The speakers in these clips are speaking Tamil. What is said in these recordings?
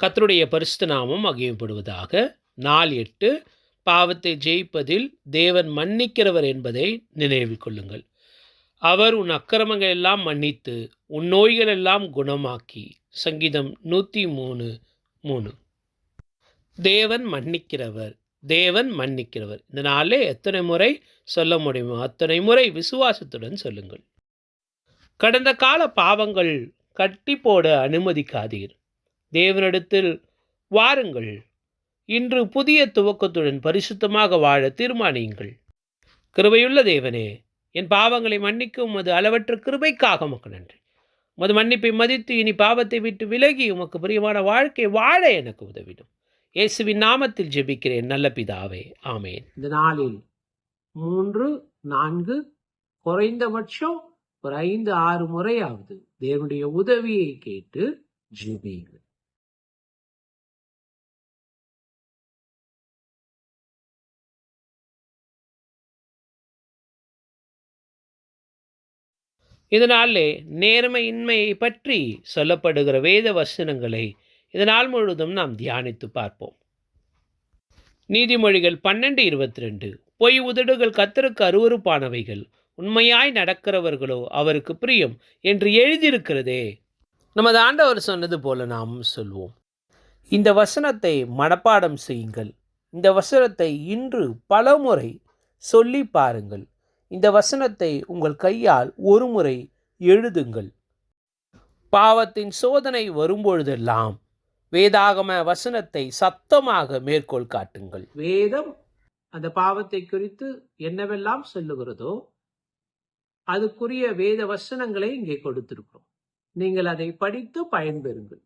கர்த்தருடைய பரிசுத்த நாமம் மகிமைப்படுவதாக. நாள் 8, பாவத்தை ஜெயிப்பதில் தேவன் மன்னிக்கிறவர் என்பதை நினைவில் கொள்ளுங்கள். அவர் உன் அக்கிரமங்கள் எல்லாம் மன்னித்து உன் நோய்கள் எல்லாம் குணமாக்கி. சங்கீதம் 103:3. தேவன் மன்னிக்கிறவர், தேவன் மன்னிக்கிறவர். இந்த நாளே எத்தனை முறை சொல்ல முடியுமோ அத்தனை முறை விசுவாசத்துடன் சொல்லுங்கள். கடந்த கால பாவங்கள் கட்டி போட அனுமதிக்காதீர். தேவனிடத்தில் வாருங்கள். இன்று புதிய துவக்கத்துடன் பரிசுத்தமாக வாழ தீர்மானியுங்கள். கிருபையுள்ள தேவனே, என் பாவங்களை மன்னிக்கும் உமது அளவற்ற கிருபைக்காக உமக்கு நன்றி. உமது மன்னிப்பை மதித்து இனி பாவத்தை விட்டு விலகி உமக்கு பிரியமான வாழ்க்கை வாழ எனக்கு உதவிடும். இயேசுவின் நாமத்தில் ஜெபிக்கிறேன் நல்ல பிதாவே, ஆமேன். இந்த நாளில் 3, 4, குறைந்தபட்சம் ஒரு 5, 6 முறையாவது தேவனுடைய உதவியை கேட்டு ஜெபியுங்கள். இதனாலே நேர்மையின்மையை பற்றி சொல்லப்படுகிற வேத வசனங்களை இதனால் முழுவதும் நாம் தியானித்து பார்ப்போம். நீதிமொழிகள் 12:22. பொய் உதடுகள் கர்த்தருக்கு அருவருப்பானவைகள், உண்மையாய் நடக்கிறவர்களோ அவருக்கு பிரியம் என்று எழுதியிருக்கிறதே. நமது ஆண்டவர் சொன்னது போல நாம் சொல்வோம். இந்த வசனத்தை மனப்பாடம் செய்யுங்கள். இந்த வசனத்தை இன்று பலமுறை சொல்லி பாருங்கள். இந்த வசனத்தை உங்கள் கையால் ஒரு முறை எழுதுங்கள். பாவத்தின் சோதனை வரும்பொழுதெல்லாம் வேதாகம வசனத்தை சத்தமாக மேற்கோள் காட்டுங்கள். வேதம் அந்த பாவத்தை குறித்து என்னவெல்லாம் சொல்லுகிறதோ அதுக்குரிய வேத வசனங்களை இங்கே கொடுத்திருக்கிறோம். நீங்கள் அதை படித்து பயன்பெறுங்கள்.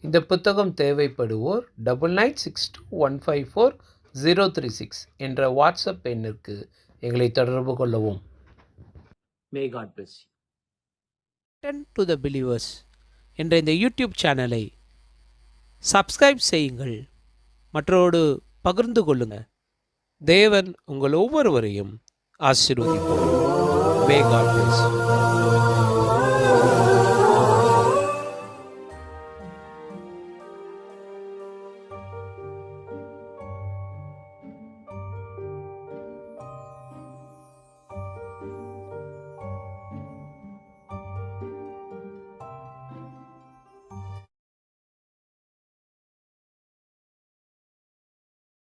இந்த புத்தகம் தேவைப்படுவோர் 9962154036 என்ற வாட்ஸ்அப் எண்ணிற்கு எங்களை தொடர்பு கொள்ளவும். May God bless you. Turn to the Believers என்ற இந்த யூடியூப் சேனலை சப்ஸ்கிரைப் செய்யுங்கள், மற்றோடு பகிர்ந்து கொள்ளுங்கள். தேவன் உங்கள் ஒவ்வொருவரையும் ஆசீர்வதிப்பார். May God bless you.